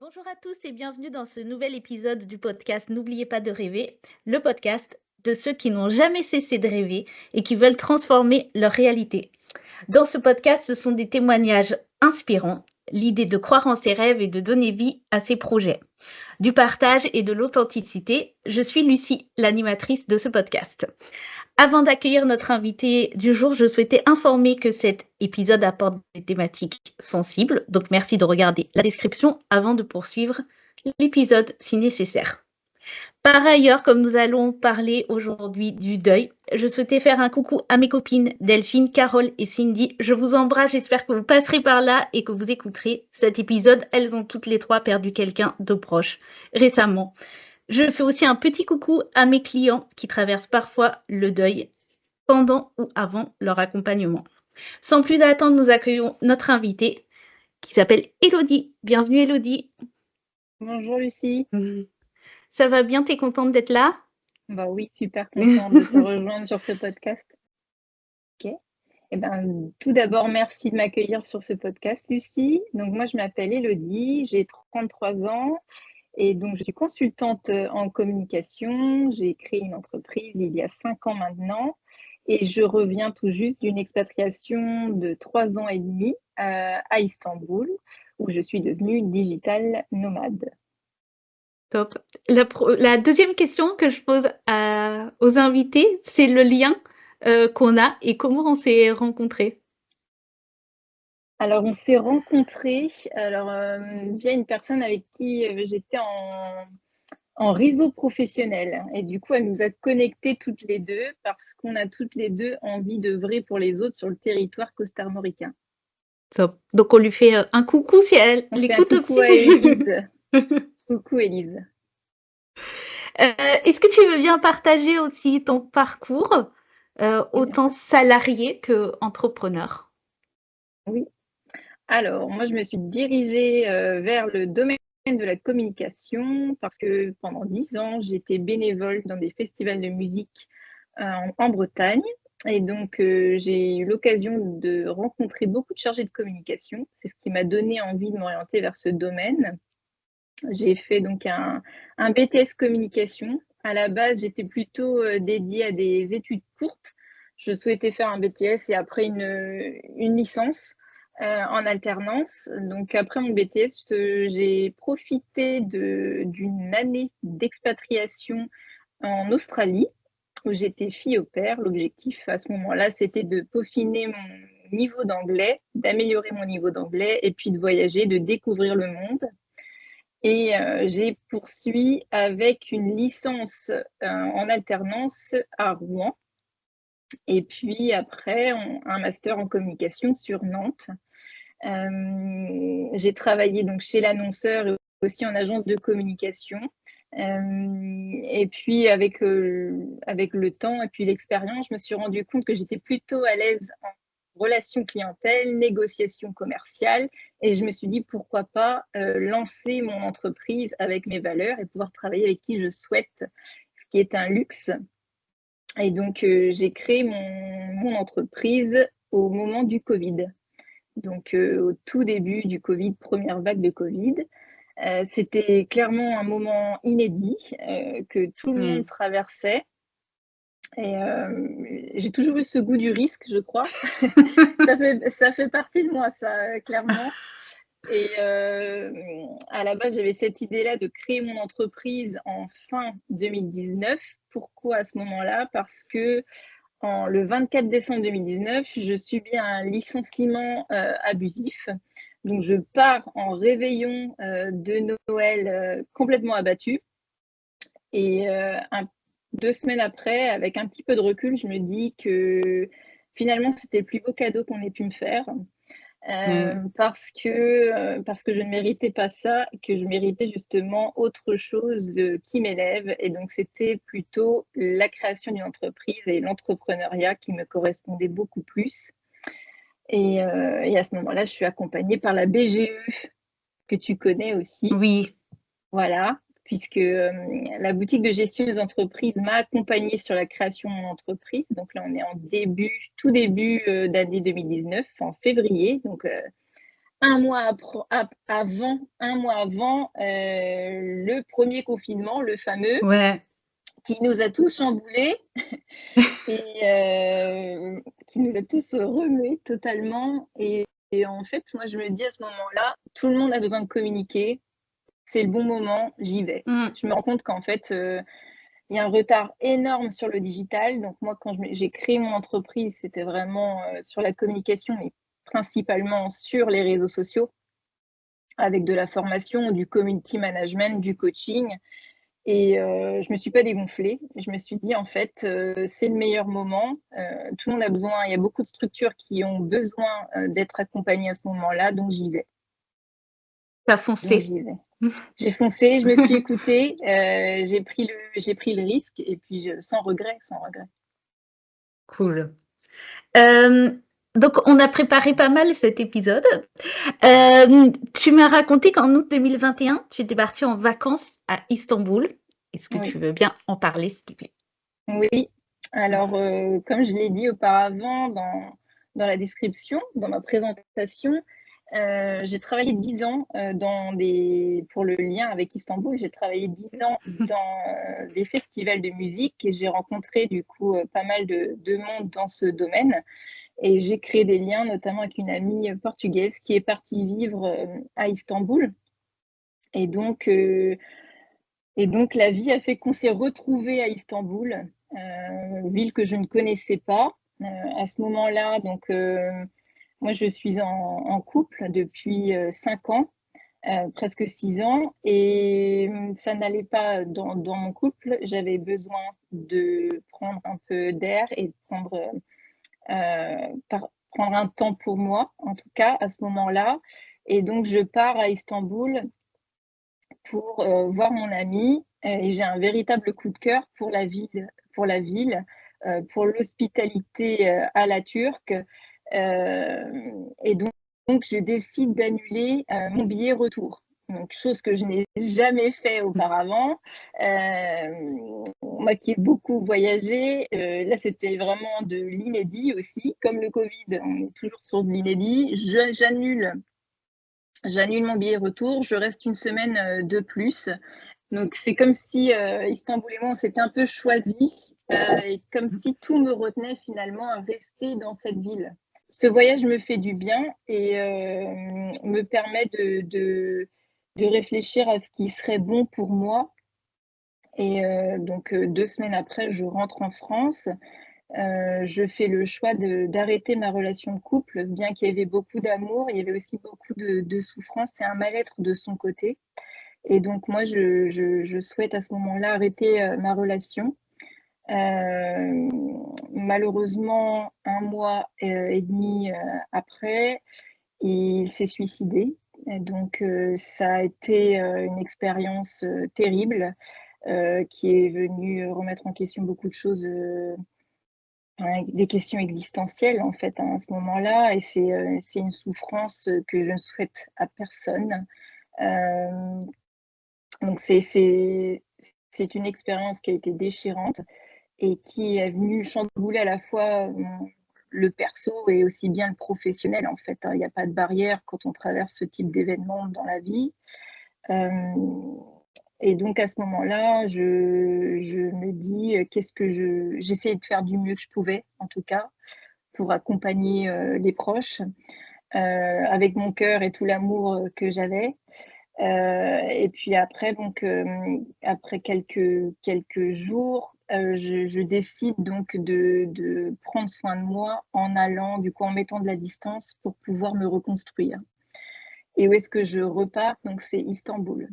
Bonjour à tous et bienvenue dans ce nouvel épisode du podcast N'oubliez pas de rêver, le podcast de ceux qui n'ont jamais cessé de rêver et qui veulent transformer leur réalité. Dans ce podcast, ce sont des témoignages inspirants, l'idée de croire en ses rêves et de donner vie à ses projets. Du partage et de l'authenticité, je suis Lucie, l'animatrice de ce podcast. Avant d'accueillir notre invité du jour, je souhaitais informer que cet épisode apporte des thématiques sensibles, donc merci de regarder la description avant de poursuivre l'épisode si nécessaire. Par ailleurs, comme nous allons parler aujourd'hui du deuil, je souhaitais faire un coucou à mes copines Delphine, Carole et Cindy. Je vous embrasse, j'espère que vous passerez par là et que vous écouterez cet épisode. Elles ont toutes les trois perdu quelqu'un de proche récemment. Je fais aussi un petit coucou à mes clients qui traversent parfois le deuil pendant ou avant leur accompagnement. Sans plus attendre, nous accueillons notre invitée qui s'appelle Élodie. Bienvenue Élodie. Bonjour Lucie. Ça va bien, t'es contente d'être là? Bah oui, super contente de te rejoindre sur ce podcast. Ok. Eh ben, tout d'abord, merci de m'accueillir sur ce podcast, Lucie. Donc moi, je m'appelle Élodie, j'ai 33 ans et donc je suis consultante en communication. J'ai créé une entreprise il y a 5 ans maintenant et je reviens tout juste d'une expatriation de 3 ans et demi à Istanbul où je suis devenue digital nomade. Top. La deuxième question que je pose aux invités, c'est le lien qu'on a et comment on s'est rencontrés. Alors, on s'est rencontrés via une personne avec qui j'étais en réseau professionnel. Et du coup, elle nous a connectés toutes les deux parce qu'on a toutes les deux envie d'œuvrer pour les autres sur le territoire costarmoricain. Top. Donc on lui fait un coucou si elle On fait un l'écoute coucou à aussi. Élise. Coucou Élise. Est-ce que tu veux bien partager aussi ton parcours, Oui, bien autant sûr. salarié qu'entrepreneur? Oui. Alors, moi, je me suis dirigée vers le domaine de la communication parce que pendant 10 ans, j'étais bénévole dans des festivals de musique en Bretagne. Et donc, j'ai eu l'occasion de rencontrer beaucoup de chargés de communication. C'est ce qui m'a donné envie de m'orienter vers ce domaine. J'ai fait donc un BTS communication. À la base, j'étais plutôt dédiée à des études courtes. Je souhaitais faire un BTS et après une licence en alternance. Donc, après mon BTS, j'ai profité d'une année d'expatriation en Australie où j'étais fille au pair. L'objectif à ce moment-là, c'était de peaufiner mon niveau d'anglais, d'améliorer mon niveau d'anglais et puis de voyager, de découvrir le monde. Et j'ai poursuivi avec une licence en alternance à Rouen et puis après un master en communication sur Nantes. J'ai travaillé donc chez l'annonceur et aussi en agence de communication. Et puis avec le temps et puis l'expérience, je me suis rendu compte que j'étais plutôt à l'aise en relation clientèle, négociation commerciale et je me suis dit pourquoi pas lancer mon entreprise avec mes valeurs et pouvoir travailler avec qui je souhaite, ce qui est un luxe. Et donc j'ai créé mon entreprise au moment du Covid. Donc au tout début du Covid, première vague de Covid. C'était clairement un moment inédit que tout le monde traversait. Et j'ai toujours eu ce goût du risque, je crois. Ça fait partie de moi, ça, clairement. Et à la base, j'avais cette idée-là de créer mon entreprise en fin 2019. Pourquoi à ce moment-là? Parce que le 24 décembre 2019, je subis un licenciement abusif. Donc, je pars en réveillon de Noël complètement abattue. Et 2 semaines après, avec un petit peu de recul, je me dis que finalement, c'était le plus beau cadeau qu'on ait pu me faire. Parce que je ne méritais pas ça, que je méritais justement autre chose qui m'élève. Et donc, c'était plutôt la création d'une entreprise et l'entrepreneuriat qui me correspondait beaucoup plus. Et à ce moment-là, je suis accompagnée par la BGE, que tu connais aussi. Oui. Voilà, puisque la boutique de gestion des entreprises m'a accompagnée sur la création de mon entreprise. Donc là, on est en tout début d'année 2019, en février. Donc, un mois avant le premier confinement, le fameux, Ouais. qui nous a tous chamboulés et qui nous a tous remués totalement et en fait, moi, je me dis à ce moment-là: «Tout le monde a besoin de communiquer, c'est le bon moment, j'y vais». Mmh. Je me rends compte qu'en fait, il y a un retard énorme sur le digital. Donc moi, quand j'ai créé mon entreprise, c'était vraiment, sur la communication, mais principalement sur les réseaux sociaux, avec de la formation, du community management, du coaching et je me suis pas dégonflée. Je me suis dit: «En fait, c'est le meilleur moment, tout le monde a besoin il y a beaucoup de structures qui ont besoin, d'être accompagnées à ce moment-là, donc j'y vais». Tu as Donc foncé. j'y vais. J'ai foncé, je me suis écoutée, j'ai pris le risque et puis sans regret, sans regret. Cool. Hem, donc on a préparé pas mal cet épisode. Tu m'as raconté qu'en août 2021, tu étais partie en vacances à Istanbul. Est-ce que Oui. tu veux bien en parler, s'il te plaît? Oui, alors, comme je l'ai dit auparavant dans la description, dans ma présentation, j'ai travaillé 10 ans, pour le lien avec Istanbul, j'ai travaillé 10 ans dans, des festivals de musique et j'ai rencontré du coup, pas mal de monde dans ce domaine et j'ai créé des liens notamment avec une amie, portugaise qui est partie vivre, à Istanbul et donc heu et donc la vie a fait qu'on s'est retrouvés à Istanbul, ville que je ne connaissais pas. À ce moment-là, donc moi je suis en couple depuis, 5 ans, presque 6 ans et ça n'allait pas dans mon couple. J'avais besoin de prendre un peu d'air et de prendre un temps pour moi, en tout cas à ce moment-là et donc je pars à Istanbul pour, voir mon amie, et j'ai un véritable coup de cœur pour l'hospitalité, à la turque, et donc je décide d'annuler, mon billet retour. Donc chose que je n'ai jamais fait auparavant. Moi qui ai beaucoup voyagé, là c'était vraiment de l'inédit aussi. Comme le covid, on est toujours sur de l'inédit. J'annule mon billet retour, je reste une semaine, de plus. Donc c'est comme si, Istanbul et moi, on s'était un peu choisis, et comme si tout me retenait finalement à rester dans cette ville. Ce voyage me fait du bien et me permet de réfléchir à ce qui serait bon pour moi et donc 2 semaines après, je rentre en France. Je fais le choix d'arrêter ma relation de couple, bien qu'il y avait beaucoup d'amour, il y avait aussi beaucoup de souffrance et un mal-être de son côté. Et donc moi, je souhaite à ce moment-là arrêter, ma relation. Heu, Malheureusement, 1 mois, et demi, après, il s'est suicidé et donc ça a été, une expérience, terrible, qui est venue remettre en question beaucoup de choses, enfin, des questions existentielles, en fait, hein, à ce moment-là et c'est une souffrance, que je ne souhaite à personne. Hem Donc c'est une expérience qui a été déchirante et qui est venue chambouler à la fois, le perso et aussi bien le professionnel, en fait, hein. Il y a pas de barrière quand on traverse ce type d'événement dans la vie. Hem Et donc à ce moment-là, je me dis, qu'est-ce que j'essayais de faire du mieux que je pouvais, en tout cas, pour accompagner, les proches, avec mon cœur et tout l'amour, que j'avais. Et puis après donc, après quelques jours, je décide donc de prendre soin de moi en allant du coup en mettant de la distance pour pouvoir me reconstruire. Et où est-ce que je repars? Donc c'est Istanbul.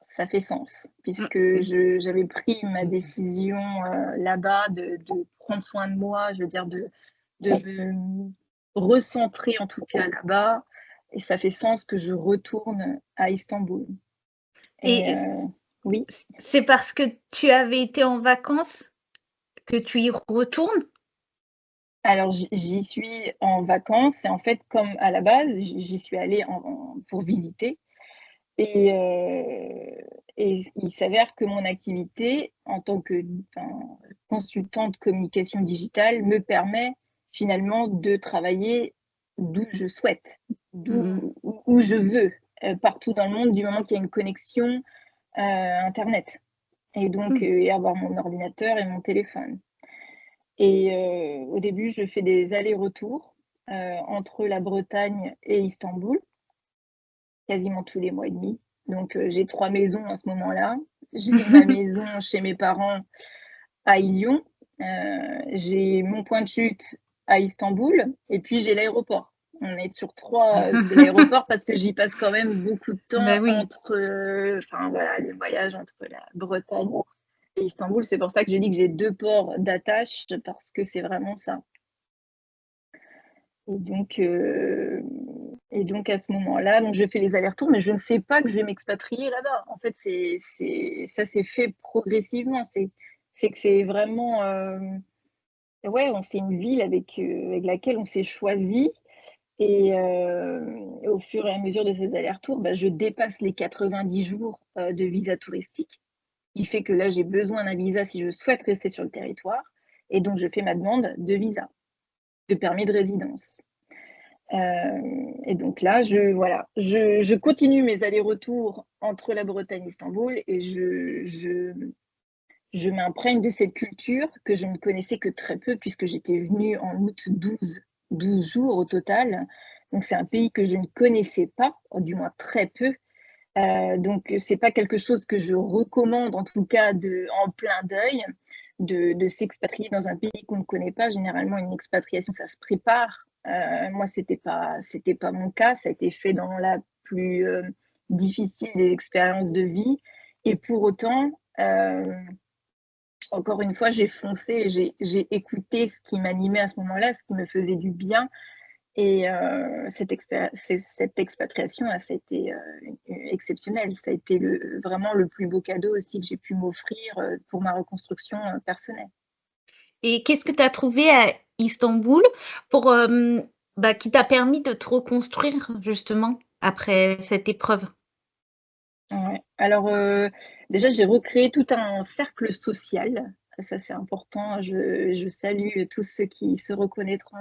Ça fait sens puisque Mmh. j'avais pris ma décision, là-bas de prendre soin de moi, je veux dire de me recentrer en tout cas là-bas et ça fait sens que je retourne à Istanbul. Et Et oui, c'est parce que tu avais été en vacances que tu y retournes? alors j'y suis en vacances et en fait, comme à la base, j'y suis allée pour visiter et il s'avère que mon activité en tant que enfin, consultante communication digitale me permet finalement de travailler d'où je souhaite. Mmh. où je veux, partout dans le monde, du moment qu'il y a une connexion internet et donc Mmh. et avoir mon ordinateur et mon téléphone. Et au début, je fais des allers-retours, entre la Bretagne et Istanbul, quasiment tous les mois et demi. Donc j'ai 3 maisons à ce moment-là. J'ai ma maison chez mes parents à Lyon, j'ai mon point de chute à Istanbul et puis j'ai l'aéroport. On est sur 3 l'aéroport parce que j'y passe quand même beaucoup de temps Bah oui. entre, enfin voilà, les voyages entre la Bretagne et Istanbul. C'est pour ça que je dis que j'ai 2 ports d'attache parce que c'est vraiment ça. Et donc à ce moment-là, donc je fais les allers-retours, mais je ne sais pas que je vais m'expatrier là-bas. En fait, ça s'est fait progressivement. C'est que c'est vraiment, ouais, c'est une ville avec laquelle on s'est choisi et au fur et à mesure de ces allers-retours, bah, je dépasse les 90 jours, de visa touristique, qui fait que là, j'ai besoin d'un visa si je souhaite rester sur le territoire et donc je fais ma demande de visa, de permis de résidence. Et donc là, je continue mes allers-retours entre la Bretagne et Istanbul et je m'imprègne de cette culture que je ne connaissais que très peu puisque j'étais venue en août 12 jours au total. Donc c'est un pays que je ne connaissais pas, du moins très peu. Donc c'est pas quelque chose que je recommande en tout cas en plein deuil, de s'expatrier dans un pays qu'on ne connaît pas. Généralement une expatriation, ça se prépare. Moi c'était pas mon cas, ça a été fait dans la plus, difficile des expériences de vie et pour autant, encore une fois, j'ai foncé et j'ai écouté ce qui m'animait à ce moment-là, ce qui me faisait du bien et cette expatriation, ça a été, exceptionnel. Ça a été vraiment le plus beau cadeau aussi que j'ai pu m'offrir, pour ma reconstruction, personnelle. Et qu'est-ce que tu as trouvé à Istanbul pour, bah, qui t'a permis de te reconstruire justement après cette épreuve? Ouais. Alors, déjà, j'ai recréé tout un cercle social. Ça, c'est important. Je salue tous ceux qui se reconnaîtront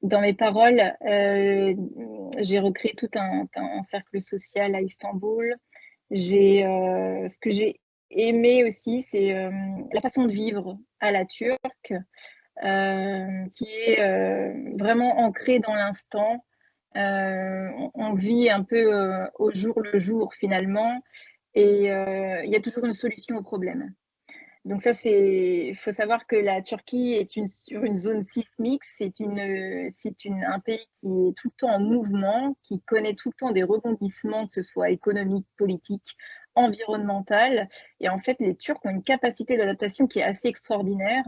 dans mes paroles. J'ai recréé tout un cercle social à Istanbul. Ce que j'ai aimé aussi, c'est, la façon de vivre à la turque, qui est, vraiment ancrée dans l'instant. On vit un peu, au jour le jour finalement et il y a toujours une solution au problème. Donc ça, il faut savoir que la Turquie est sur une zone sismique, un pays qui est tout le temps en mouvement, qui connaît tout le temps des rebondissements, que ce soit économique, politique, environnemental. Et en fait, les Turcs ont une capacité d'adaptation qui est assez extraordinaire.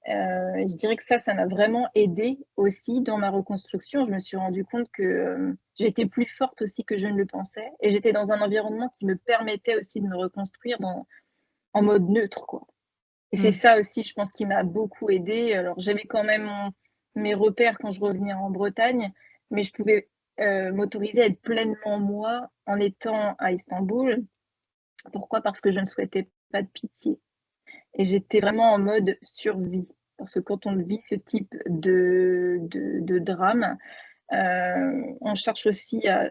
Je dirais que ça m'a vraiment aidée aussi dans ma reconstruction. Je me suis rendu compte que j'étais plus forte aussi que je ne le pensais. Et j'étais dans un environnement qui me permettait aussi de me reconstruire en mode neutre, quoi. Et c'est Mmh. ça aussi, je pense, qui m'a beaucoup aidée. Alors, j'avais quand même mes repères quand je revenais en Bretagne, mais je pouvais m'autoriser à être pleinement moi en étant à Istanbul. Pourquoi? Parce que je ne souhaitais pas de pitié. Et j'étais vraiment en mode survie. Parce que quand on vit ce type de drame, on cherche aussi à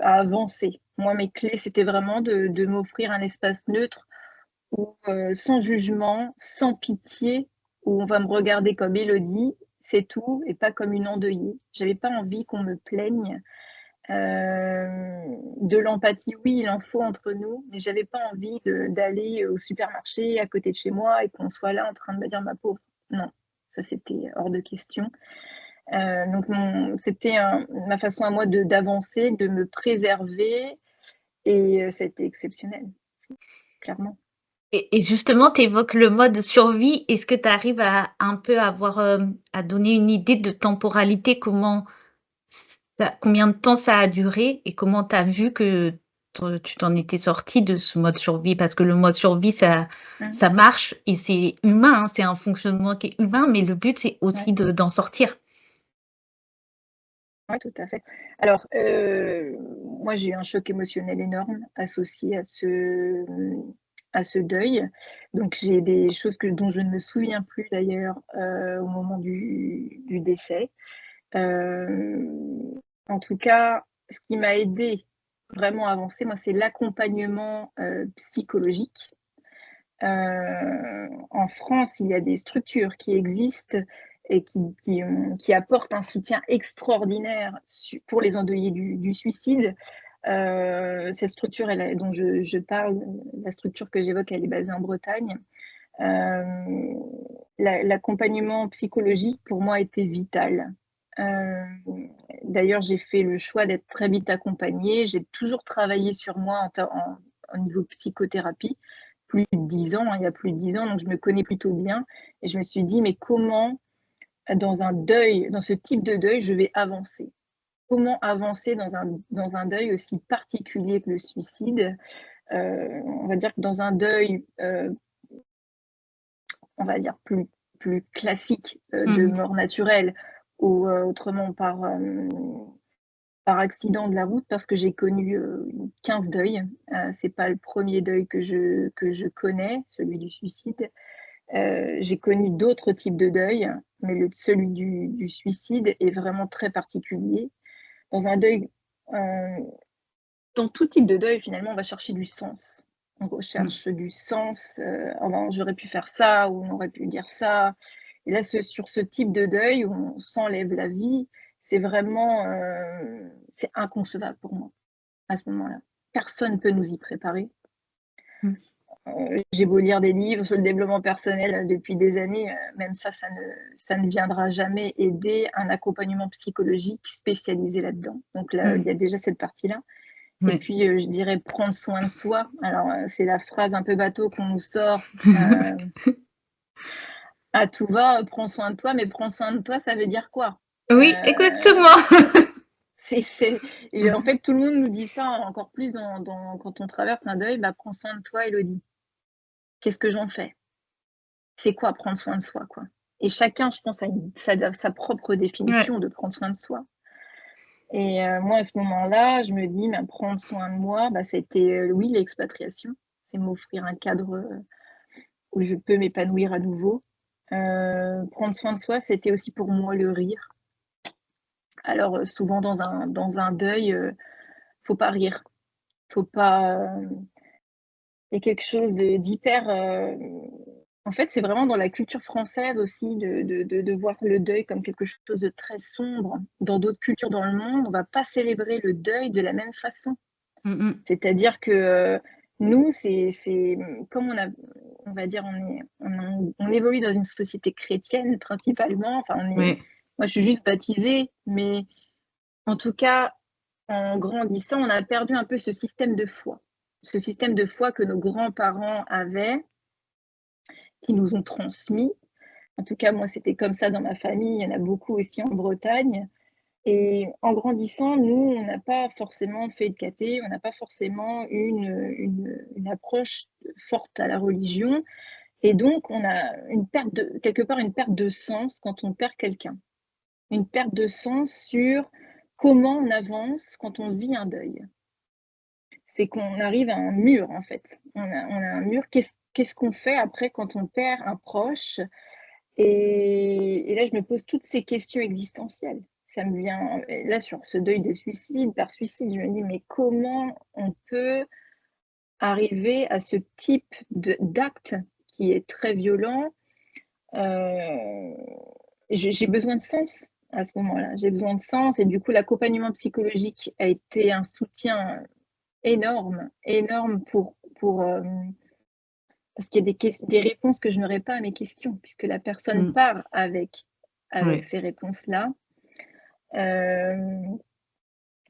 avancer. Moi, mes clés, c'était vraiment de m'offrir un espace neutre où, sans jugement, sans pitié, où on va me regarder comme Élodie, c'est tout, et pas comme une endeuillée. J'avais pas envie qu'on me plaigne. De l'empathie, oui, il en faut entre nous, mais j'avais pas envie d'aller au supermarché à côté de chez moi et qu'on soit là en train de me dire: «Ma pauvre». Non, ça c'était hors de question. Donc c'était ma façon à moi d'avancer, de me préserver et ça a été exceptionnel, clairement. Et justement, tu évoques le mode survie. Est-ce que tu arrives à un peu avoir, à donner une idée de temporalité? Combien de temps ça a duré et comment tu as vu que tu t'en étais sortie de ce mode survie? Parce que le mode survie, Mmh. ça marche et c'est humain, hein, c'est un fonctionnement qui est humain, mais le but, c'est Ouais. aussi d'en sortir. Ouais, tout à fait. Alors, moi, j'ai eu un choc émotionnel énorme associé à ce deuil. Donc j'ai des choses dont je ne me souviens plus d'ailleurs, au moment du décès. Hem, en tout cas, ce qui m'a aidé vraiment à avancer, moi, c'est l'accompagnement psychologique. En France, il y a des structures qui existent et qui apportent un soutien extraordinaire pour les endeuillés du suicide. Cette structure dont je parle, la structure que j'évoque, elle est basée en Bretagne. L'accompagnement psychologique, pour moi, était vital. D'ailleurs, j'ai fait le choix d'être très vite accompagnée. J'ai toujours travaillé sur moi au niveau psychothérapie, plus de 10 ans, il y a plus de 10 ans, donc je me connais plutôt bien. Et je me suis dit, mais comment, dans ce type de deuil, je vais avancer? Comment avancer dans un deuil aussi particulier que le suicide? On va dire que dans un deuil, on va dire plus classique, de mort naturelle ou autrement par accident de la route, parce que j'ai connu 15 deuils. C'est pas le premier deuil que je connais, celui du suicide. J'ai connu d'autres types de deuil, mais celui du suicide est vraiment très particulier. Dans un deuil, dans tout type de deuil, finalement, on va chercher du sens. On recherche du sens, «Oh ben, j'aurais pu faire ça» ou «On aurait pu dire ça». Et là, sur ce type de deuil où on s'enlève la vie, c'est vraiment, c'est inconcevable pour moi, à ce moment-là. Personne ne peut nous y préparer. J'ai beau lire des livres sur le développement personnel depuis des années, même ça ne viendra jamais aider un accompagnement psychologique spécialisé là-dedans. Donc là, il y a déjà cette partie-là. Et puis, je dirais prendre soin de soi. Alors, c'est la phrase un peu bateau qu'on nous sort à tout va, prends soin de toi, mais prends soin de toi, ça veut dire quoi? Oui, exactement. Et en fait, tout le monde nous dit ça, encore plus quand on traverse un deuil, bah, prends soin de toi, Élodie. Qu'est-ce que j'en fais? C'est quoi prendre soin de soi, quoi? Et chacun, je pense, a sa propre définition de prendre soin de soi. Et moi, à ce moment-là, je me dis, bah, prendre soin de moi, bah, c'était, oui, l'expatriation. C'est m'offrir un cadre, où je peux m'épanouir à nouveau. Prendre soin de soi, c'était aussi pour moi le rire. Alors, souvent dans un deuil, faut pas rire. Faut pas, il y a quelque chose d'hyper, en fait, c'est vraiment dans la culture française aussi de voir le deuil comme quelque chose de très sombre. Dans d'autres cultures dans le monde, on va pas célébrer le deuil de la même façon. C'est-à-dire que, nous, comme on va dire, on évolue dans une société chrétienne principalement, enfin moi je suis juste baptisée, mais en tout cas, en grandissant, on a perdu un peu ce système de foi. Ce système de foi que nos grands-parents avaient, qui nous ont transmis. En tout cas, moi, c'était comme ça dans ma famille, il y en a beaucoup aussi en Bretagne. Et en grandissant, nous, on n'a pas forcément fait de caté, on n'a pas forcément une approche forte à la religion. Et donc, on a quelque part une perte de sens quand on perd quelqu'un. Une perte de sens sur comment on avance quand on vit un deuil. C'est qu'on arrive à un mur, en fait. On a un mur. Qu'est-ce qu'on fait après quand on perd un proche? Et là, je me pose toutes ces questions existentielles. Ça me vient, là, sur ce deuil de suicide, par suicide, je me dis: «Mais comment on peut arriver à ce type d'acte qui est très violent?» J'ai besoin de sens à ce moment-là. J'ai besoin de sens et du coup, l'accompagnement psychologique a été un soutien énorme, énorme parce qu'il y a des réponses que je n'aurais pas à mes questions puisque la personne part avec ces réponses-là.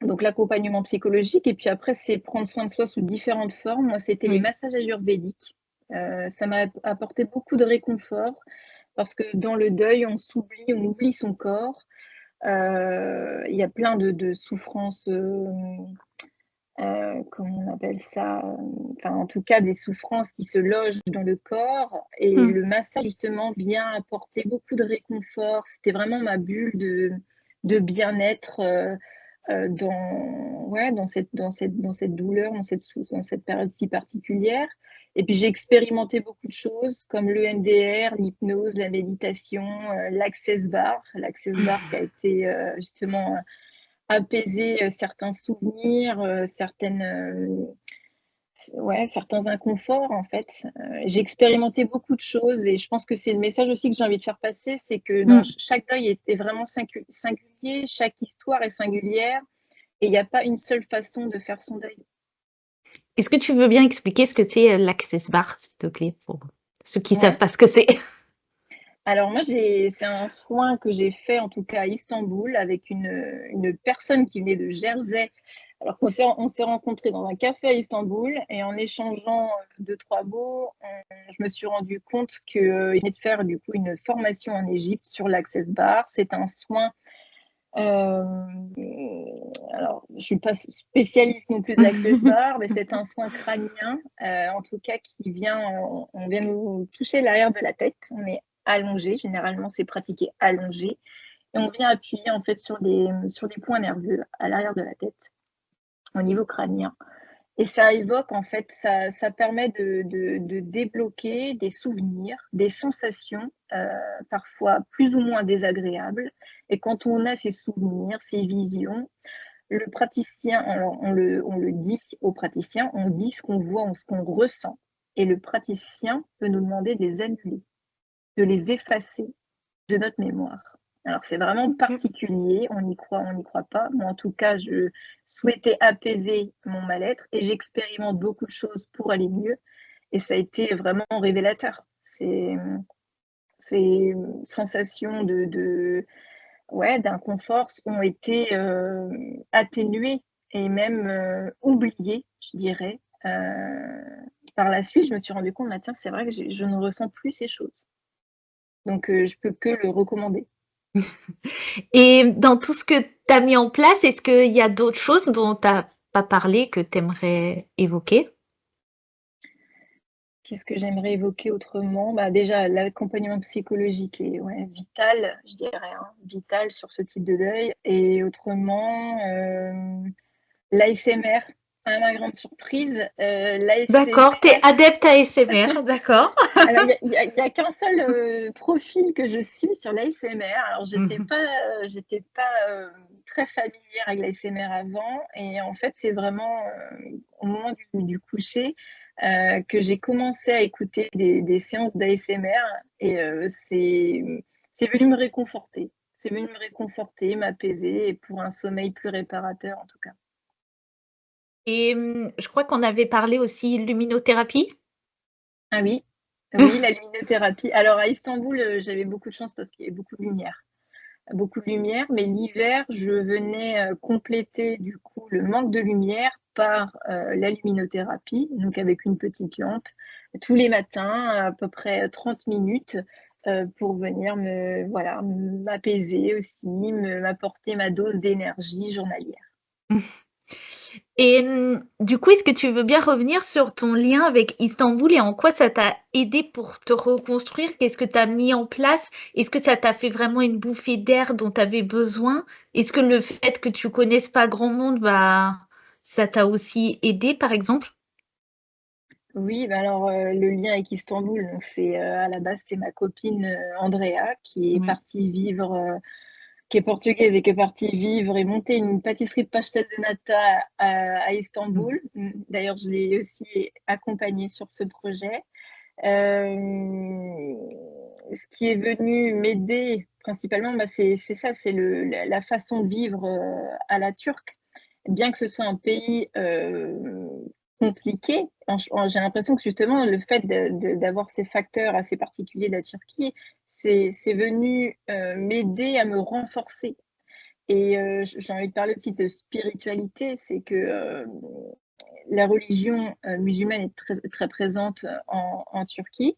Donc l'accompagnement psychologique et puis après, c'est prendre soin de soi sous différentes formes. Moi, c'était les massages ayurvédiques. Ça m'a apporté beaucoup de réconfort parce que dans le deuil, on oublie son corps. Il y a plein de souffrances, comment on appelle ça? Enfin, en tout cas, des souffrances qui se logent dans le corps et le massage, justement, vient apporter beaucoup de réconfort. C'était vraiment ma bulle de bien-être, dans cette douleur, dans cette période si particulière. Et puis, j'ai expérimenté beaucoup de choses comme l'EMDR, l'hypnose, la méditation, l'Access Bar. L'Access Bar qui a été, justement, apaiser certains souvenirs, certains inconforts, en fait. J'ai expérimenté beaucoup de choses et je pense que c'est le message aussi que j'ai envie de faire passer, c'est que dans Mm. chaque deuil est vraiment singulier, chaque histoire est singulière et il n'y a pas une seule façon de faire son deuil. Est-ce que tu veux bien expliquer ce que c'est l'Access Bar, s'il te plaît, pour ceux qui savent Ouais. pas ce que c'est? Alors moi, c'est un soin que j'ai fait en tout cas à Istanbul avec une personne qui venait de Jersey. Alors on s'est rencontrés dans un café à Istanbul et en échangeant 2-3 mots, je me suis rendu compte qu'il venait de faire du coup une formation en Égypte sur l'Access Bar. C'est un soin. Alors, je suis pas spécialiste non plus de l'Access Bar, mais c'est un soin crânien, en tout cas qui vient, on vient nous toucher l'arrière de la tête. On est allongé, généralement c'est pratiqué allongé, et on vient appuyer en fait sur des points nerveux à l'arrière de la tête, au niveau crânien. Et ça évoque en fait, ça permet de débloquer des souvenirs, des sensations, parfois plus ou moins désagréables. Et quand on a ces souvenirs, ces visions, le praticien, alors on le dit au praticien, on dit ce qu'on voit ou ce qu'on ressent, et le praticien peut nous demander de les annuler, de les effacer de notre mémoire. Alors c'est vraiment OK. particulier, on y croit pas. Moi, en tout cas, je souhaitais apaiser mon mal-être et j'expérimente beaucoup de choses pour aller mieux et ça a été vraiment révélateur. Ces sensations d'inconfort ont été, atténuées et même, oubliées, je dirais. Par la suite, je me suis rendu compte, bah, tiens, c'est vrai que je ne ressens plus ces choses. Donc je peux que le recommander. Et dans tout ce que tu as mis en place, est-ce qu'il y a d'autres choses dont tu as pas parlé que tu aimerais évoquer? Qu'est-ce que j'aimerais évoquer autrement? Bah, déjà, l'accompagnement psychologique est, ouais, vital, je dirais, hein, vital sur ce type de deuil et autrement, l'ASMR, à ma grande surprise, D'accord, tu es l'ASMR. adepte ASMR, d'accord. Alors il y a qu'un seul, profil que je suis sur l'ASMR. Alors Mmh. j'étais pas, très familière avec l'ASMR avant et en fait, c'est vraiment, au moment du coucher, que j'ai commencé à écouter des séances d'ASMR et c'est venu me réconforter. C'est venu me réconforter, m'apaiser et pour un sommeil plus réparateur, en tout cas. Et je crois qu'on avait parlé aussi luminothérapie? Ah oui, oui, la luminothérapie. Alors à Istanbul, j'avais beaucoup de chance parce qu'il y avait beaucoup de lumière, mais l'hiver, je venais, compléter du coup le manque de lumière par, la luminothérapie, donc avec une petite lampe, tous les matins, à peu près 30 minutes, pour venir m'apaiser aussi, m'apporter ma dose d'énergie journalière. Et du coup, est-ce que tu veux bien revenir sur ton lien avec Istanbul et en quoi ça t'a aidé pour te reconstruire? Qu'est-ce que tu as mis en place? Est-ce que ça t'a fait vraiment une bouffée d'air dont tu avais besoin? Est-ce que le fait que tu connaisses pas grand monde, bah, ça t'a aussi aidé, par exemple? Oui, bah, alors, le lien avec Istanbul, donc c'est, à la base, c'est ma copine, Andrea qui est Ouais. partie vivre, qui est portugaise et qui est partie vivre et monter une pâtisserie de pastel de nata à Mmh. Istanbul. D'ailleurs, je l'ai aussi accompagnée sur ce projet. Hem, Ce qui est venu m'aider principalement, bah, c'est ça, c'est la façon de vivre, à la turque. Bien que ce soit un pays, compliqué, j'ai l'impression que justement le fait d'avoir ces facteurs assez particuliers de la Turquie, c'est venu, m'aider à me renforcer et j'ai envie de parler aussi de spiritualité. C'est que, la religion, musulmane est très très présente, en Turquie.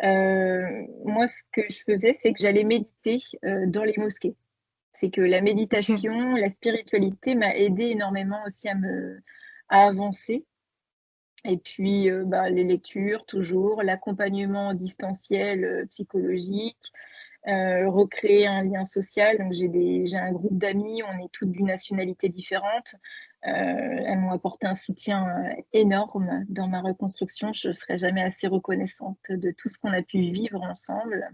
Moi, ce que je faisais, c'est que j'allais méditer, dans les mosquées. C'est que la OK. méditation, la spiritualité m'a aidée énormément aussi à avancer et puis, bah, les lectures toujours, l'accompagnement distanciel, psychologique, recréer un lien social. Donc j'ai un groupe d'amis, on est toutes d'une nationalité différente. Elles m'ont apporté un soutien, énorme dans ma reconstruction. Je ne serai jamais assez reconnaissante de tout ce qu'on a pu vivre ensemble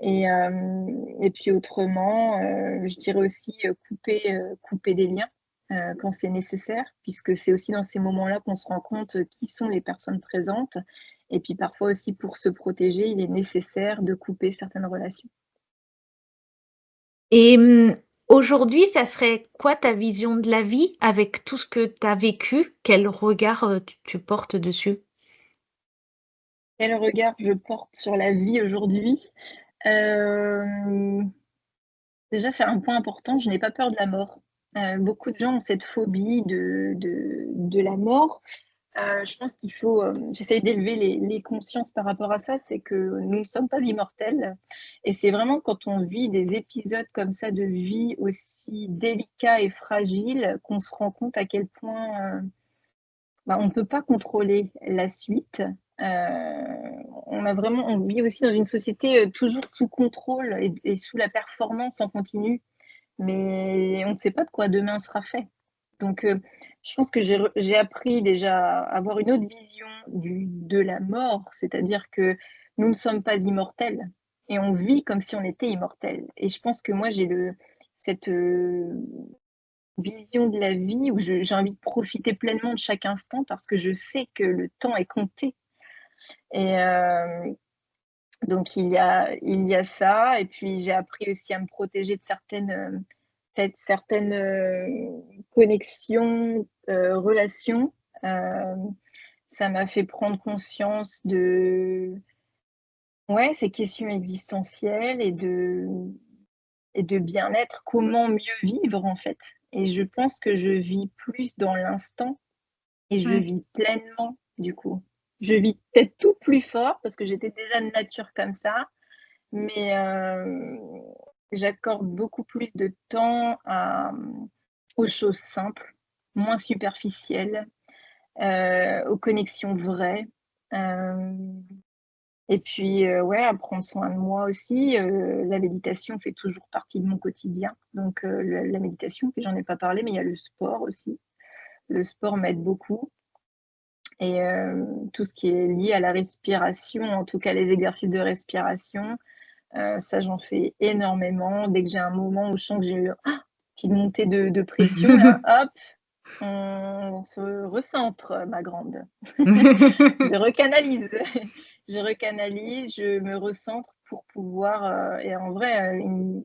Et puis autrement, je dirais aussi, couper des liens, quand c'est nécessaire, puisque c'est aussi dans ces moments-là qu'on se rend compte, qui sont les personnes présentes. Et puis parfois aussi pour se protéger, il est nécessaire de couper certaines relations. Et aujourd'hui, ça serait quoi ta vision de la vie avec tout ce que tu as vécu? Quel regard, tu portes dessus? Quel regard je porte sur la vie aujourd'hui? Hem, Déjà, c'est un point important, je n'ai pas peur de la mort. Beaucoup de gens ont cette phobie de la mort. Je pense qu'il faut, j'essaye d'élever les consciences par rapport à ça, c'est que nous ne sommes pas immortels et c'est vraiment quand on vit des épisodes comme ça de vie aussi délicats et fragiles qu'on se rend compte à quel point, on ne peut pas contrôler la suite. On vit aussi dans une société, toujours sous contrôle et sous la performance en continu, mais on ne sait pas de quoi demain sera fait. Donc, je pense que j'ai appris déjà à avoir une autre vision de la mort, c'est-à-dire que nous ne sommes pas immortels et on vit comme si on était immortels et je pense que moi j'ai cette, vision de la vie où j'ai envie de profiter pleinement de chaque instant parce que je sais que le temps est compté et donc il y a ça et puis j'ai appris aussi à me protéger de certaines connexions, relations. Ça m'a fait prendre conscience de, ouais, ces questions existentielles et de bien-être. Comment mieux vivre, en fait? Et je pense que je vis plus dans l'instant et je Ouais. vis pleinement, du coup. Je vis peut-être tout plus fort parce que j'étais déjà de nature comme ça, mais j'accorde beaucoup plus de temps aux choses simples, moins superficielles, aux connexions vraies, hem et puis, ouais, à prendre soin de moi aussi, la méditation fait toujours partie de mon quotidien, donc la méditation, puis j'en ai pas parlé, mais il y a le sport aussi. Le sport m'aide beaucoup et tout ce qui est lié à la respiration, en tout cas les exercices de respiration, ça j'en fais énormément. Dès que j'ai un moment où je sens que j'ai eu petite montée de pression là, hop, on se recentre, ma grande. Je recanalise, je recanalise, je me recentre pour pouvoir, et en vrai, une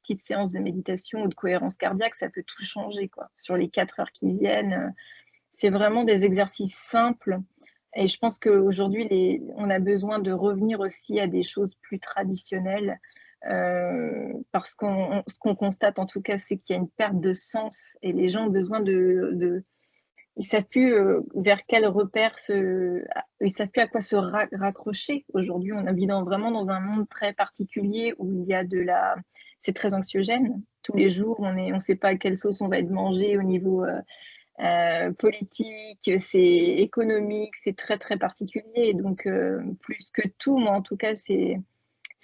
petite séance de méditation ou de cohérence cardiaque, ça peut tout changer, quoi. Sur les 4 heures qui viennent, c'est vraiment des exercices simples et je pense qu'aujourd'hui on a besoin de revenir aussi à des choses plus traditionnelles, parce ce qu'on constate en tout cas, c'est qu'il y a une perte de sens et les gens ont besoin de ils savent plus, vers quel repère ils savent plus à quoi se raccrocher. Aujourd'hui, on vit vraiment dans un monde très particulier où il y a c'est très anxiogène. Tous les jours, on sait pas à quelle sauce on va être mangé au niveau, politique, c'est économique, c'est très, très particulier. Donc, plus que tout, moi, en tout cas, c'est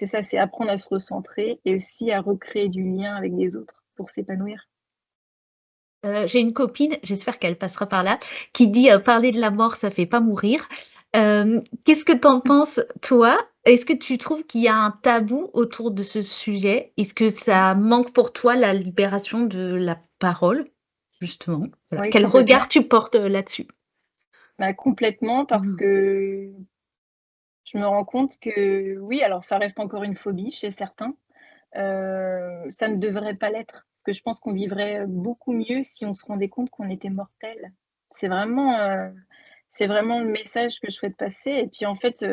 ça, c'est apprendre à se recentrer et aussi à recréer du lien avec les autres pour s'épanouir. J'ai une copine, j'espère qu'elle passera par là, qui dit, «Parler de la mort, ça fait pas mourir». Qu'est-ce que tu en penses toi? Est-ce que tu trouves qu'il y a un tabou autour de ce sujet? Est-ce que ça manque pour toi la libération de la parole, justement? Voilà. Oui, Quel regard complètement. tu portes, là-dessus? Bah, complètement parce Mmh. que je me rends compte que oui, alors ça reste encore une phobie chez certains, ça ne devrait pas l'être. Parce que je pense qu'on vivrait beaucoup mieux si on se rendait compte qu'on était mortel. C'est vraiment, heu, c'est vraiment le message que je souhaite passer et puis en fait,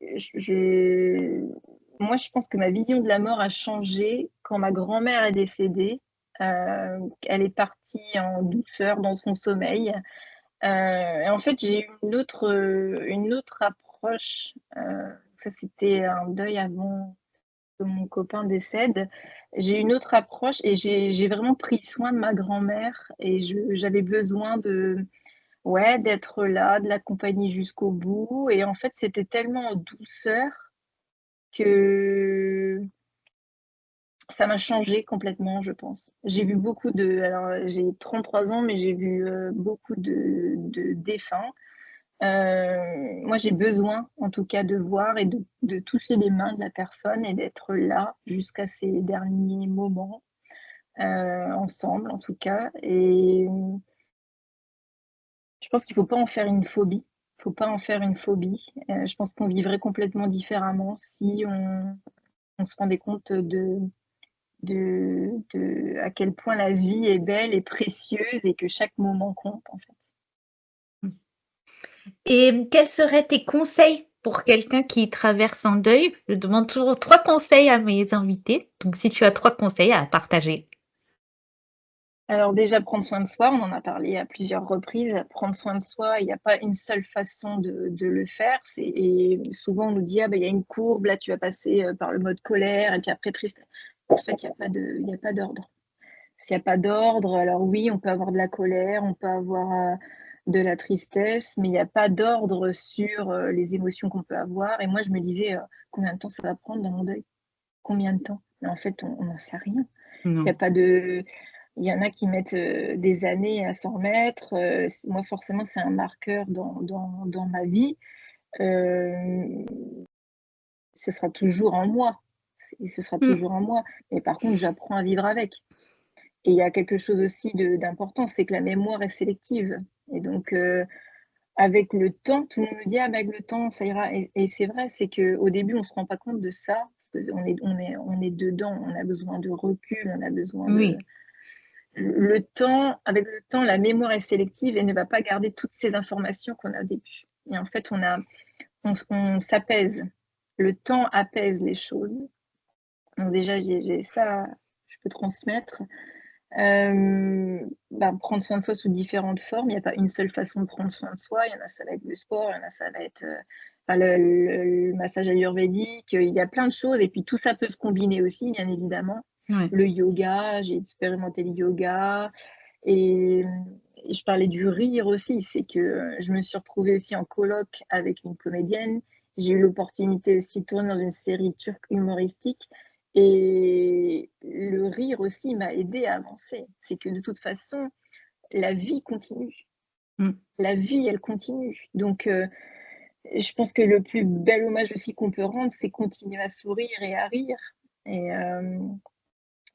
je moi je pense que ma vision de la mort a changé quand ma grand-mère est décédée, elle est partie en douceur dans son sommeil. Et en fait, j'ai eu une autre approche, ça c'était un deuil avant que mon copain décède. J'ai eu une autre approche et j'ai vraiment pris soin de ma grand-mère et j'avais besoin ouais, d'être là, de l'accompagner jusqu'au bout et en fait, c'était tellement en douceur que ça m'a changée complètement, je pense. J'ai vu beaucoup de alors, j'ai 33 ans, mais j'ai vu, beaucoup de défunts. Moi, j'ai besoin, en tout cas, de voir et de toucher les mains de la personne et d'être là jusqu'à ces derniers moments, ensemble, en tout cas. Et je pense qu'il faut pas en faire une phobie. Faut pas en faire une phobie. Je pense qu'on vivrait complètement différemment si on se rendait compte de à quel point la vie est belle et précieuse et que chaque moment compte, en fait. Et quels seraient tes conseils pour quelqu'un qui traverse un deuil? Je demande toujours 3 conseils à mes invités, donc si tu as 3 conseils à partager. Alors déjà, prendre soin de soi, on en a parlé à plusieurs reprises. Prendre soin de soi, il n'y a pas une seule façon de le faire. Et souvent, on nous dit, ah, ben, il y a une courbe, là, tu vas passer par le mode colère et puis après triste. En fait, il y a pas d'ordre. S'il n'y a pas d'ordre, alors oui, on peut avoir de la colère, on peut avoir de la tristesse, mais il n'y a pas d'ordre sur les émotions qu'on peut avoir. Et moi, je me disais, combien de temps ça va prendre dans mon deuil? Combien de temps? Mais en fait, on n'en sait rien. Il y a Non. pas de Il y en a qui mettent, des années à s'en remettre, moi forcément c'est un marqueur dans ma vie, hem, ce sera toujours en moi et ce sera Mmh. toujours en moi, mais par contre j'apprends à vivre avec et il y a quelque chose aussi d'important, c'est que la mémoire est sélective et donc avec le temps, tout le monde me dit: «Ah bah, avec le temps ça ira» et c'est vrai, c'est qu'au début on se rend pas compte de ça, parce qu'on est dedans, on a besoin de recul, on a besoin de Oui. le temps, avec le temps, la mémoire est sélective et ne va pas garder toutes ces informations qu'on a au début. Et en fait, on s'apaise. Le temps apaise les choses. Donc déjà, j'ai ça, je peux transmettre. Prendre soin de soi sous différentes formes. Il n'y a pas une seule façon de prendre soin de soi. Il y en a, ça va être le sport, il y en a, ça va être enfin, le massage ayurvédique. Il y a plein de choses. Et puis tout ça peut se combiner aussi, bien évidemment. Ouais. Le yoga, j'ai expérimenté le yoga. Et et je parlais du rire aussi, c'est que je me suis retrouvée aussi en coloc avec une comédienne. J'ai eu l'opportunité aussi de tourner dans une série turque humoristique et le rire aussi m'a aidée à avancer. C'est que de toute façon, la vie continue. Mmh. La vie, elle continue. Donc je pense que le plus bel hommage aussi qu'on peut rendre, c'est continuer à sourire et à rire et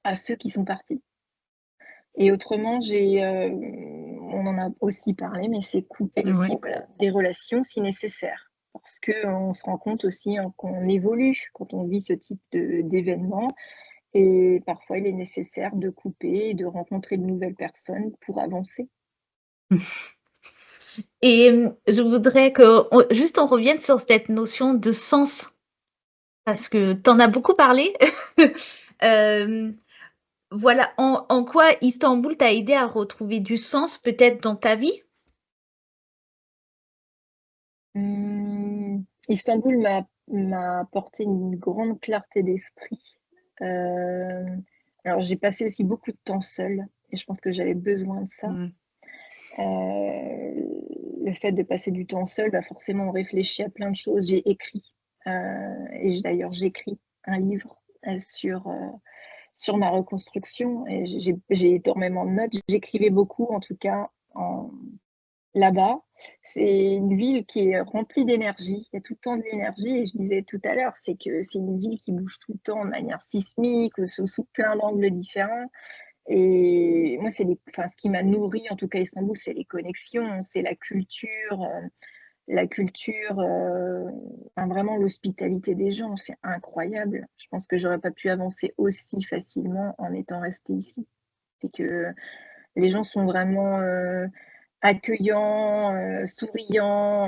à ceux qui sont partis. Et autrement, on en a aussi parlé, mais c'est couper Ouais. aussi, voilà, des relations si nécessaire. Parce qu'on se rend compte aussi, hein, qu'on évolue quand on vit ce type d'événement et parfois il est nécessaire de couper et de rencontrer de nouvelles personnes pour avancer. Et je voudrais qu'on juste on revienne sur cette notion de sens, parce que tu en as beaucoup parlé. Hem, voilà, en quoi Istanbul t'a aidé à retrouver du sens peut-être dans ta vie? Istanbul m'a apporté une grande clarté d'esprit. Hem, alors j'ai passé aussi beaucoup de temps seule et je pense que j'avais besoin de ça. Mmh. Le fait de passer du temps seul, bah, forcément, on réfléchit à plein de choses. J'ai écrit, et d'ailleurs, j'écris un livre, sur ma reconstruction et j'ai énormément de notes. J'écrivais beaucoup, en tout cas, en là-bas. C'est une ville qui est remplie d'énergie. Il y a tout le temps de l'énergie et je disais tout à l'heure, c'est que c'est une ville qui bouge tout le temps de manière sismique, sous plein d'angles différents. Et moi, ce qui m'a nourri, en tout cas à Istanbul, c'est les connexions, c'est la culture, enfin vraiment l'hospitalité des gens, c'est incroyable. Je pense que j'aurais pas pu avancer aussi facilement en étant restée ici. C'est que les gens sont vraiment, accueillants, souriants,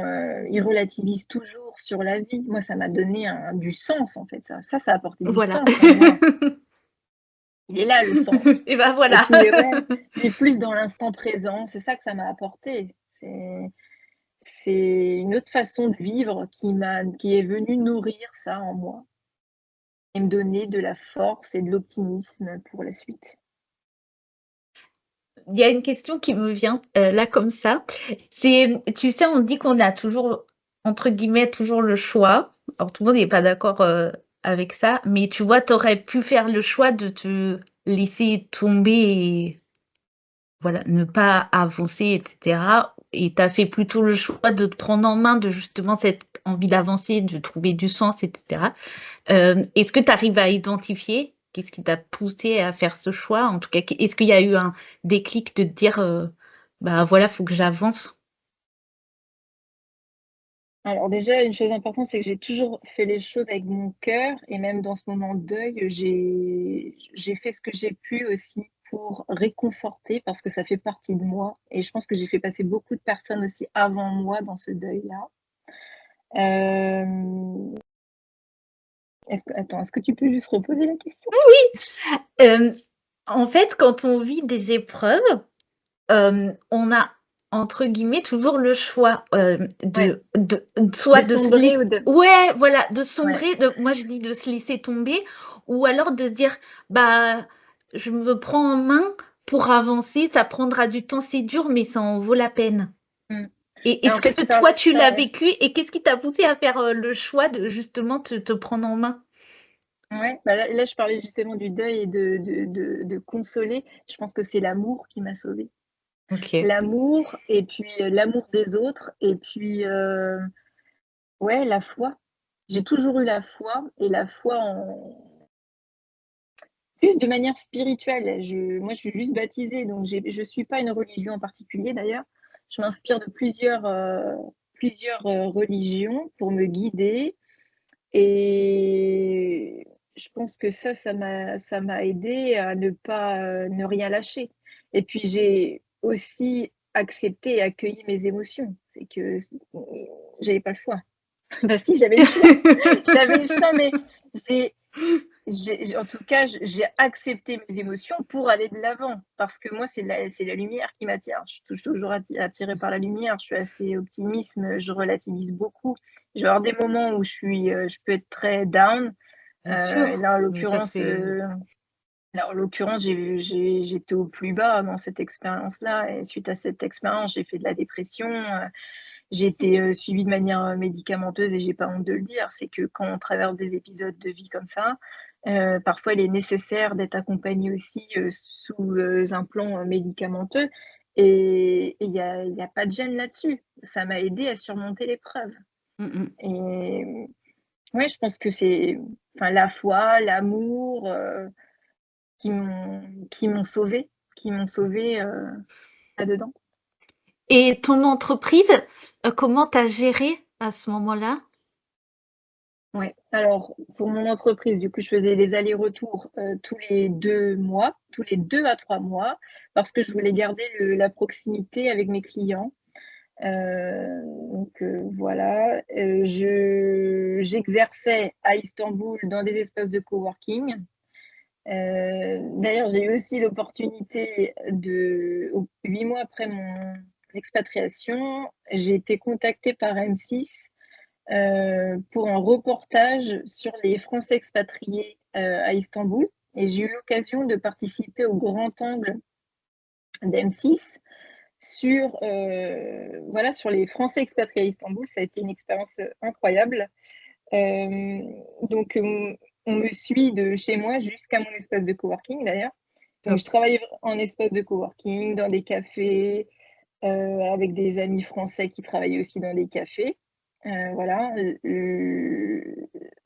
ils relativisent toujours sur la vie. Moi, ça m'a donné du sens, en fait, ça. Ça a apporté du Voilà. sens en moi. Il est là le sens. Et ben Et voilà. puis, ouais, puis plus dans l'instant présent, c'est ça que ça m'a apporté. C'est une autre façon de vivre qui est venue nourrir ça en moi et me donner de la force et de l'optimisme pour la suite. Il y a une question qui me vient, là comme ça. C'est, tu sais, on dit qu'on a toujours, entre guillemets, «toujours le choix». Alors tout le monde n'est pas d'accord, avec ça, mais tu vois, tu aurais pu faire le choix de te laisser tomber et voilà, ne pas avancer et cetera. et tu as fait plutôt le choix de te prendre en main, de justement cette envie d'avancer, de trouver du sens, et cetera. Est-ce que tu arrives à identifier qu'est-ce qui t'a poussé à faire ce choix? En tout cas, est-ce qu'il y a eu un déclic de te dire, «Bah, voilà, faut que j'avance»? Alors déjà, une chose importante, c'est que j'ai toujours fait les choses avec mon cœur et même dans ce moment de deuil, j'ai fait ce que j'ai pu aussi pour réconforter parce que ça fait partie de moi et je pense que j'ai fait passer beaucoup de personnes aussi avant moi dans ce deuil-là. Hem, est-ce que tu peux juste reposer la question? Hem, En fait, quand on vit des épreuves, on a entre guillemets «toujours le choix», Ouais, de de soit de se sombrer laisser, ou de ouais, voilà, de ouais. sombrer, moi je dis de se laisser tomber ou alors de se dire: «Bah, je me prends en main pour avancer, ça prendra du temps, c'est dur, mais ça en vaut la peine». Mmh. Et Bah, en est-ce fait, que tu toi parlais de tu ça, l'as ouais. vécu et qu'est-ce qui t'a poussé à faire, le choix de justement te prendre en main? Ouais, bah, là, je parlais justement du deuil et de consoler. Je pense que c'est l'amour qui m'a sauvée. OK. L'amour et puis, l'amour des autres et puis, ouais, la foi. J'ai toujours eu la foi et la foi en plus de manière spirituelle. Moi, je suis juste baptisée, donc je suis pas une religion en particulier d'ailleurs. Je m'inspire de plusieurs religions pour me guider et je pense que ça m'a aidée à ne rien lâcher et puis j'ai aussi accepté et accueilli mes émotions. C'est que j'avais pas le choix. Bah si, j'avais le choix. J'avais le choix, mais j'ai en tout cas, j'ai accepté mes émotions pour aller de l'avant parce que moi, c'est la lumière qui m'attire. Je suis toujours attirée par la lumière, je suis assez optimiste, je relativise beaucoup. Je vais avoir des moments où je peux être très down, Bien sûr, et là, mais ça c'est en l'occurrence, j'étais au plus bas dans cette expérience-là et suite à cette expérience, j'ai fait de la dépression, j'ai été, suivie de manière, médicamenteuse et j'ai pas honte de le dire. C'est que quand on traverse des épisodes de vie comme ça, parfois il est nécessaire d'être accompagné aussi, sous, un plan, médicamenteux et il y a pas de gêne là-dessus. Ça m'a aidée à surmonter l'épreuve mmh mh. et ouais, je pense que c'est enfin la foi, l'amour, qui m'ont sauvée, là-dedans. Et ton entreprise, comment tu as géré à ce moment-là? Ouais, alors pour mon entreprise, du coup, je faisais des allers-retours, tous les 2 mois, tous les 2 à 3 mois, parce que je voulais garder la proximité avec mes clients. Voilà, j'exerçais à Istanbul dans des espaces de coworking. D'ailleurs, j'ai eu aussi l'opportunité 8 mois après mon expatriation, j'ai été contactée par M6 pour un reportage sur les Français expatriés, à Istanbul et j'ai eu l'occasion de participer au grand angle d'M6 voilà, sur les Français expatriés à Istanbul. Ça a été une expérience, incroyable. Hem, on me suit de chez moi jusqu'à mon espace de coworking d'ailleurs. Donc je Top. travaille en espace de coworking, dans des cafés, avec des amis français qui travaillaient aussi dans des cafés. Voilà,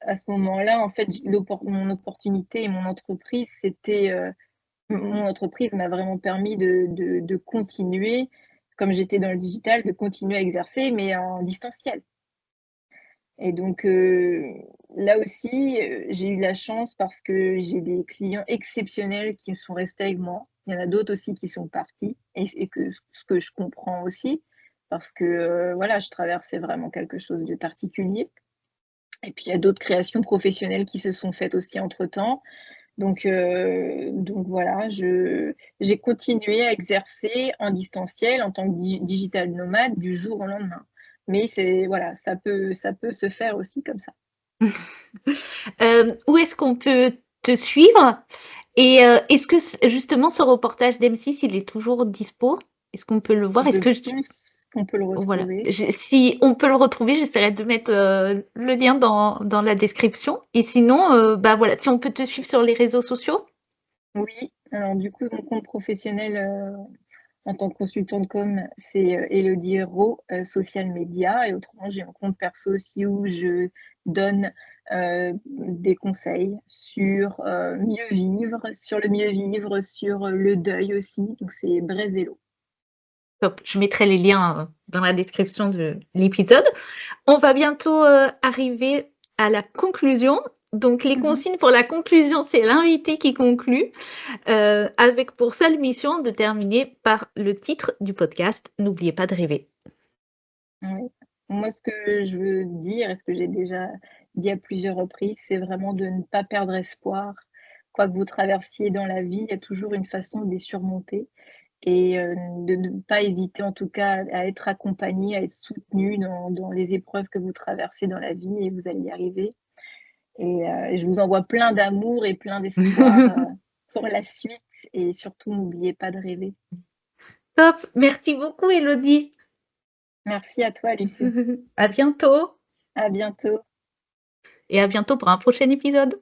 à ce moment-là, en fait, mon opportunité et mon entreprise m'a vraiment permis de continuer, comme j'étais dans le digital, de continuer à exercer, mais en distanciel. Et donc, là aussi, j'ai eu de la chance parce que j'ai des clients exceptionnels qui sont restés avec moi. Il y en a d'autres aussi qui sont partis et ce que je comprends aussi parce que, voilà, je traversais vraiment quelque chose de particulier. Et puis il y a d'autres créations professionnelles qui se sont faites aussi entre-temps. Donc voilà, j'ai continué à exercer en distanciel en tant que digital nomade du jour au lendemain. Mais c'est voilà, ça peut se faire aussi comme ça. Où est-ce qu'on peut te suivre? Et est-ce que justement ce reportage d'M6, il est toujours dispo? Est-ce qu'on peut le voir? Je Est-ce que pense qu'on peut le voilà, retrouver. si on peut le retrouver, j'essaierai de mettre, le lien dans la description et sinon, bah, voilà, si on peut te suivre sur les réseaux sociaux? Oui, alors du coup, mon compte professionnel, En tant que consultante com, c'est Elodie Hérault, social media. Et autrement, j'ai un compte perso aussi où je donne des conseils sur mieux vivre, sur le mieux vivre, sur le deuil aussi. Donc, c'est Brézélo. Top. Je mettrai les liens dans la description de l'épisode. On va bientôt arriver à la conclusion. Donc, les consignes pour la conclusion, c'est l'invité qui conclut, avec pour seule mission de terminer par le titre du podcast, N'oubliez pas de rêver. Oui. Moi, ce que je veux dire et ce que j'ai déjà dit à plusieurs reprises, c'est vraiment de ne pas perdre espoir. Quoi que vous traversiez dans la vie, il y a toujours une façon de les surmonter et de ne pas hésiter en tout cas à être accompagné, à être soutenu dans les épreuves que vous traversez dans la vie et vous allez y arriver. Et je vous envoie plein d'amour et plein d'espoir pour la suite et surtout n'oubliez pas de rêver. Top. Merci beaucoup, Elodie. Merci à toi, Lucie. À bientôt. À bientôt. Et à bientôt pour un prochain épisode.